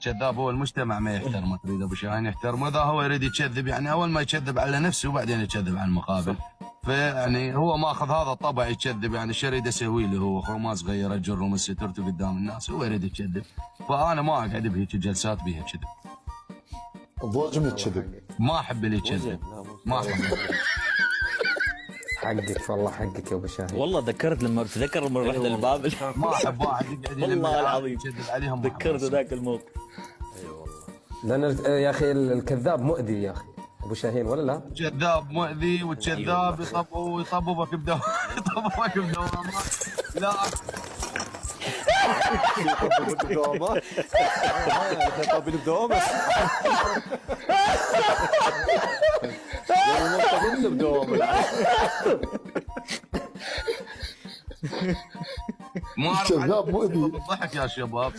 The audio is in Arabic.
الكذاب هو المجتمع ما يحترمه، تريد ابو شاهين يحترمه، اذا هو يريد يكذب يعني اول ما يكذب على نفسه وبعدين يكذب على المقابل. فيعني هو ماخذ هذا الطبع يكذب، يعني ايش يريد اسوي له؟ هو اخو ما صغير اجره من سترته قدام الناس، هو يريد يكذب. فانا ما اقعد بهيك جلسات بيها كذب. ضجم الكذب. ما احب اللي يكذب، ما احب. حقك والله، حقك يا ابو شاهين. والله ذكرت لما تذكر لما رحنا الباب ما احب واحد يقعد والله العظيم يكذب عليهم. ذكرت ذاك الموقف. لان يا اخي الكذاب مؤذي يا اخي ابو شاهين، ولا لا؟ كذاب مؤذي، والكذاب يطببك بدوام يطببك بدوامات. لا يطبل بدوامات. يطبل بدوامات. يعني مرتبط بدوامات. ما كذاب مؤذي. الضحك يا شباب.